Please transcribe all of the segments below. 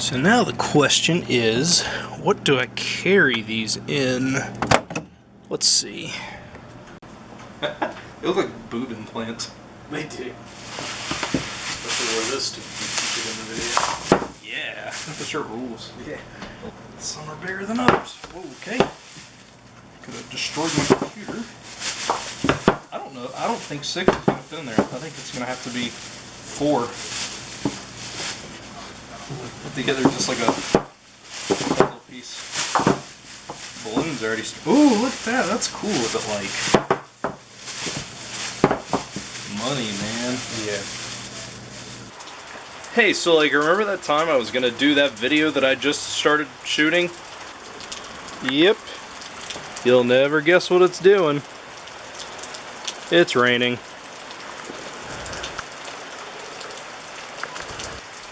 So now the question is, what do I carry these in? Let's see. They look like boob implants. They do. Especially where this to keep it in the video. Yeah, that sure rules. Yeah. Some are bigger than others. Whoa, okay. Could have destroyed my computer. I don't know. I don't think 6 is going to fit in there. I think it's going to have to be 4. Put together just like a little piece. Balloons already. Ooh, look at that. That's cool. With it like money, man. Yeah. Hey, so like, remember that time I was gonna do that video that I just started shooting? Yep. You'll never guess what it's doing. It's raining.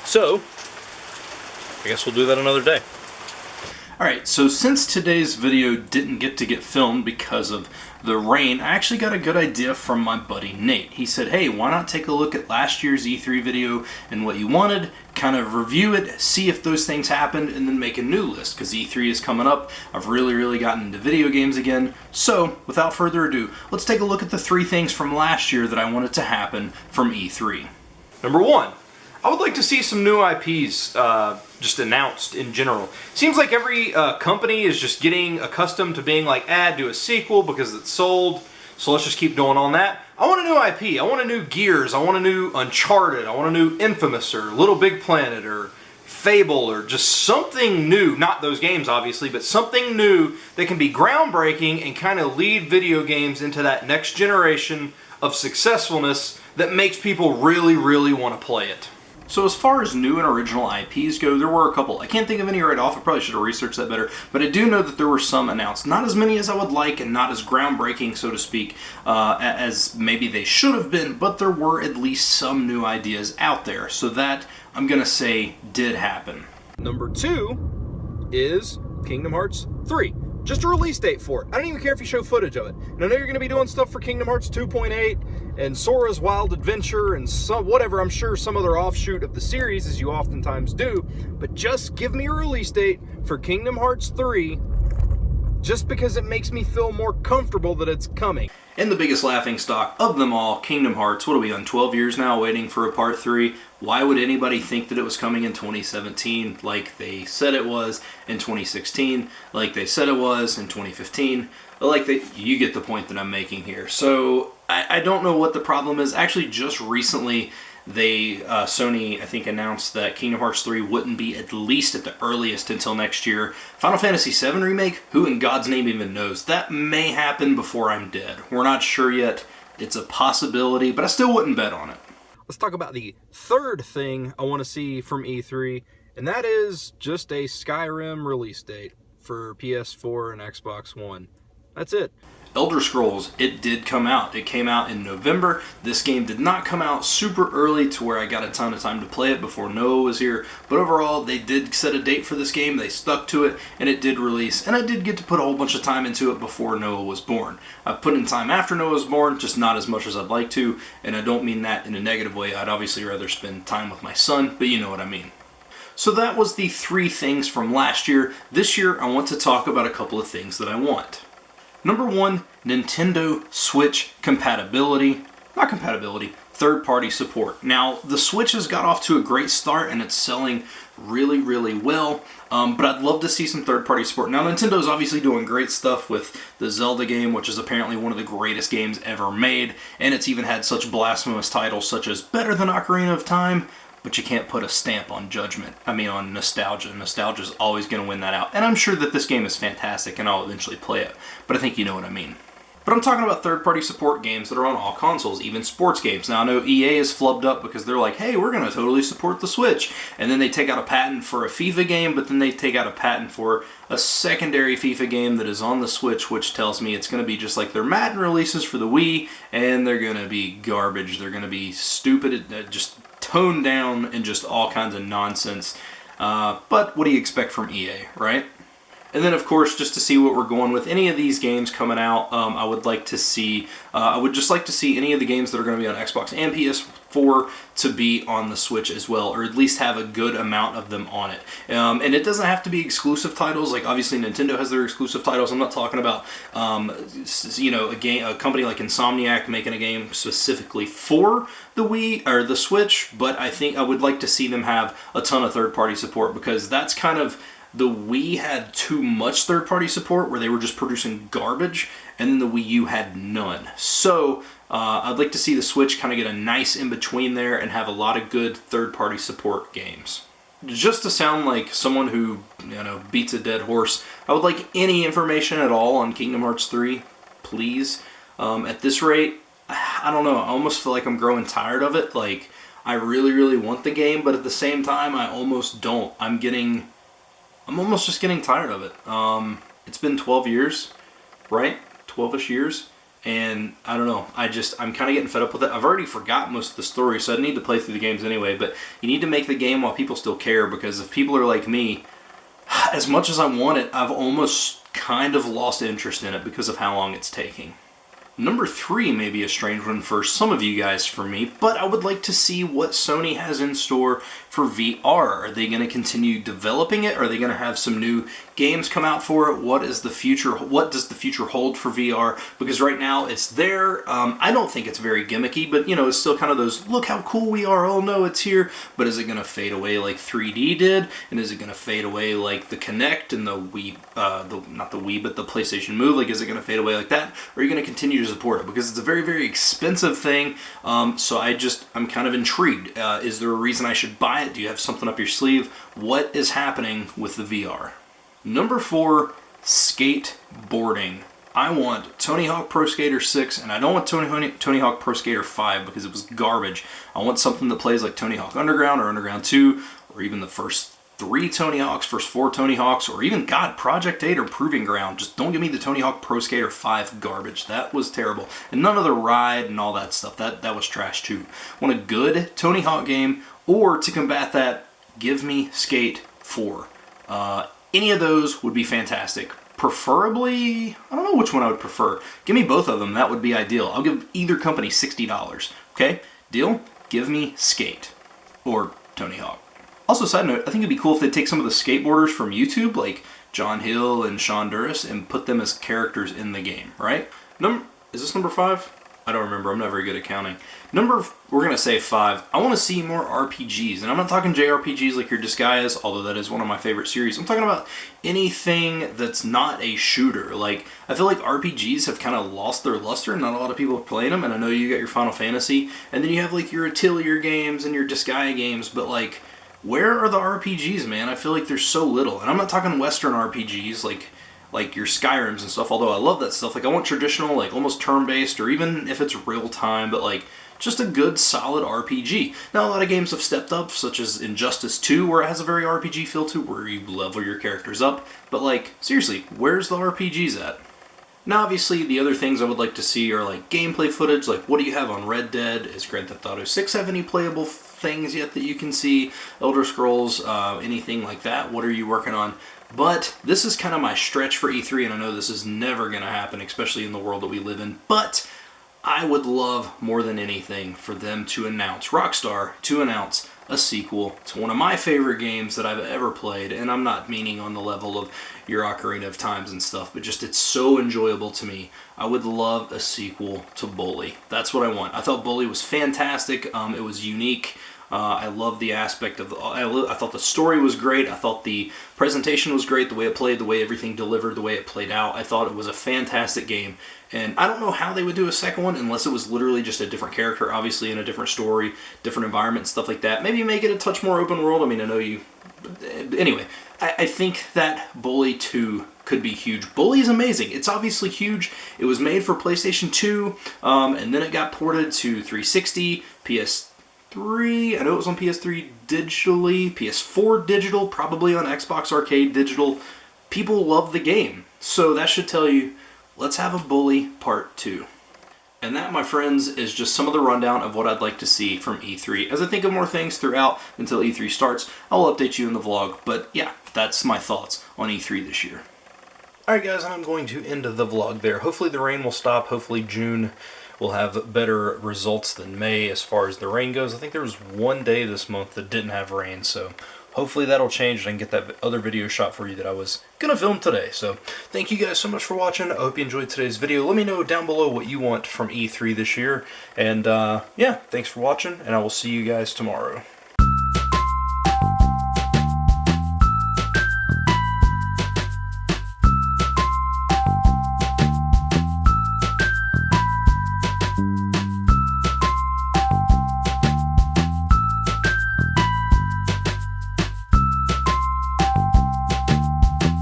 So, I guess we'll do that another day. Alright, so since today's video didn't get filmed because of the rain, I actually got a good idea from my buddy Nate. He said, hey, why not take a look at last year's E3 video and what you wanted, kind of review it, see if those things happened, and then make a new list, because E3 is coming up. I've really gotten into video games again. So, without further ado, let's take a look at the 3 things from last year that I wanted to happen from E3. Number 1. I would like to see some new IPs just announced in general. Seems like every company is just getting accustomed to being like, do a sequel because it's sold, so let's just keep going on that. I want a new IP. I want a new Gears. I want a new Uncharted. I want a new Infamous or Little Big Planet or Fable or just something new. Not those games, obviously, but something new that can be groundbreaking and kind of lead video games into that next generation of successfulness that makes people really want to play it. So as far as new and original IPs go, there were a couple. I can't think of any right off. I probably should have researched that better. But I do know that there were some announced. Not as many as I would like and not as groundbreaking, so to speak, as maybe they should have been. But there were at least some new ideas out there. So that, I'm going to say, did happen. Number 2 is Kingdom Hearts 3. Just a release date for it. I don't even care if you show footage of it. And I know you're going to be doing stuff for Kingdom Hearts 2.8 and Sora's Wild Adventure and some, whatever, I'm sure some other offshoot of the series, as you oftentimes do. But just give me a release date for Kingdom Hearts 3, just because it makes me feel more comfortable that it's coming. And the biggest laughingstock of them all, Kingdom Hearts. What are we on, 12 years now waiting for a part 3? Why would anybody think that it was coming in 2017 like they said it was in 2016, like they said it was in 2015? You get the point that I'm making here. So I don't know what the problem is. Actually, just recently, Sony, I think, announced that Kingdom Hearts 3 wouldn't be at least at the earliest until next year. Final Fantasy VII Remake? Who in God's name even knows? That may happen before I'm dead. We're not sure yet. It's a possibility, but I still wouldn't bet on it. Let's talk about the third thing I want to see from E3, and that is just a Skyrim release date for PS4 and Xbox One. That's it. Elder Scrolls, it did come out. It came out in November. This game did not come out super early to where I got a ton of time to play it before Noah was here. But overall, they did set a date for this game. They stuck to it, and it did release. And I did get to put a whole bunch of time into it before Noah was born. I've put in time after Noah was born, just not as much as I'd like to. And I don't mean that in a negative way. I'd obviously rather spend time with my son, but you know what I mean. So that was the 3 things from last year. This year, I want to talk about a couple of things that I want. Number 1, Nintendo Switch compatibility. Not compatibility, third-party support. Now, the Switch has got off to a great start and it's selling really well, but I'd love to see some third-party support. Now, Nintendo's obviously doing great stuff with the Zelda game, which is apparently one of the greatest games ever made, and it's even had such blasphemous titles such as better than Ocarina of Time, but you can't put a stamp on Judgment. I mean, on nostalgia. Nostalgia's always going to win that out. And I'm sure that this game is fantastic and I'll eventually play it. But I think you know what I mean. But I'm talking about third-party support games that are on all consoles, even sports games. Now, I know EA is flubbed up because they're like, hey, we're going to totally support the Switch. And then they take out a patent for a FIFA game, but then they take out a patent for a secondary FIFA game that is on the Switch, which tells me it's going to be just like their Madden releases for the Wii, and they're going to be garbage. They're going to be stupid, just toned down and just all kinds of nonsense. But what do you expect from EA, right? And then, of course, just to see what we're going with any of these games coming out, I would like to see. I would just like to see any of the games that are going to be on Xbox and PS4 to be on the Switch as well, or at least have a good amount of them on it. And it doesn't have to be exclusive titles. Like obviously, Nintendo has their exclusive titles. I'm not talking about, a company like Insomniac making a game specifically for the Wii or the Switch. But I think I would like to see them have a ton of third-party support, because that's kind of. The Wii had too much third-party support where they were just producing garbage, and then the Wii U had none. So I'd like to see the Switch kind of get a nice in-between there and have a lot of good third-party support games. Just to sound like someone who beats a dead horse, I would like any information at all on Kingdom Hearts 3, please. At this rate, I don't know, I almost feel like I'm growing tired of it. Like, I really, really want the game, but at the same time, I almost don't. I'm almost just getting tired of it. It's been 12 years, right? 12-ish years. And I don't know. I'm kind of getting fed up with it. I've already forgotten most of the story, so I need to play through the games anyway. But you need to make the game while people still care, because if people are like me, as much as I want it, I've almost kind of lost interest in it because of how long it's taking. Number 3 may be a strange one for some of you guys, for me, but I would like to see what Sony has in store for VR. Are they going to continue developing it? Are they going to have some new games come out for it? What does the future hold for VR? Because right now it's there. I don't think it's very gimmicky, but it's still kind of those, look how cool we are, oh no, it's here. But is it going to fade away like 3D did? And is it going to fade away like the Kinect and the Wii, not the Wii, but the PlayStation Move? Like, is it going to fade away like that? Or are you going to continue to support it? Because it's a very, very expensive thing. So I'm kind of intrigued. Is there a reason I should buy it? Do you have something up your sleeve? What is happening with the VR? Number 4, skateboarding. I want Tony Hawk Pro Skater 6, and I don't want Tony Hawk Pro Skater 5 because it was garbage. I want something that plays like Tony Hawk Underground or Underground 2, or even the first 3 Tony Hawks, first 4 Tony Hawks, or even, Project 8 or Proving Ground. Just don't give me the Tony Hawk Pro Skater 5 garbage. That was terrible. And none of the ride and all that stuff. That was trash too. I want a good Tony Hawk game, or to combat that, give me Skate 4. Any of those would be fantastic. Preferably, I don't know which one I would prefer. Give me both of them. That would be ideal. I'll give either company $60. Okay? Deal? Give me Skate. Or Tony Hawk. Also, side note, I think it'd be cool if they take some of the skateboarders from YouTube, like John Hill and Sean Duras, and put them as characters in the game, right? Is this number 5? I don't remember. I'm not very good at counting. We're going to say 5. I want to see more RPGs. And I'm not talking JRPGs like your Disgaea, although that is one of my favorite series. I'm talking about anything that's not a shooter. Like, I feel like RPGs have kind of lost their luster. Not a lot of people are playing them. And I know you got your Final Fantasy. And then you have, like, your Atelier games and your Disgaea games. But, like, where are the RPGs, man? I feel like there's so little. And I'm not talking Western RPGs like your Skyrims and stuff, although I love that stuff. Like, I want traditional, like, almost turn-based, or even if it's real-time, but, like, just a good, solid RPG. Now, a lot of games have stepped up, such as Injustice 2, where it has a very RPG feel to, where you level your characters up. But, like, seriously, where's the RPGs at? Now, obviously, the other things I would like to see are, like, gameplay footage. Like, what do you have on Red Dead? Is Grand Theft Auto 6 have any playable things yet that you can see? Elder Scrolls, anything like that? What are you working on? But this is kind of my stretch for E3, and I know this is never going to happen, especially in the world that we live in. But I would love more than anything for them to announce, Rockstar to announce a sequel to one of my favorite games that I've ever played. And I'm not meaning on the level of your Ocarina of Times and stuff, but just it's so enjoyable to me. I would love a sequel to Bully. That's what I want. I thought Bully was fantastic. It was unique. I love the aspect of I thought the story was great. I thought the presentation was great. The way it played, the way everything delivered, the way it played out. I thought it was a fantastic game. And I don't know how they would do a second one unless it was literally just a different character, obviously in a different story, different environment, stuff like that. Maybe make it a touch more open world. I mean, I know you... Anyway, I think that Bully 2 could be huge. Bully is amazing. It's obviously huge. It was made for PlayStation 2, and then it got ported to 360, PS3. I know it was on PS3 digitally, PS4 digital, probably on Xbox Arcade digital. People love the game. So that should tell you, let's have a Bully Part 2. And that, my friends, is just some of the rundown of what I'd like to see from E3. As I think of more things throughout until E3 starts, I'll update you in the vlog. But yeah, that's my thoughts on E3 this year. Alright guys, and I'm going to end the vlog there. Hopefully the rain will stop. Hopefully June will have better results than May as far as the rain goes. I think there was one day this month that didn't have rain, so hopefully that'll change and I can get that other video shot for you that I was going to film today. So thank you guys so much for watching. I hope you enjoyed today's video. Let me know down below what you want from E3 this year. And yeah, thanks for watching, and I will see you guys tomorrow.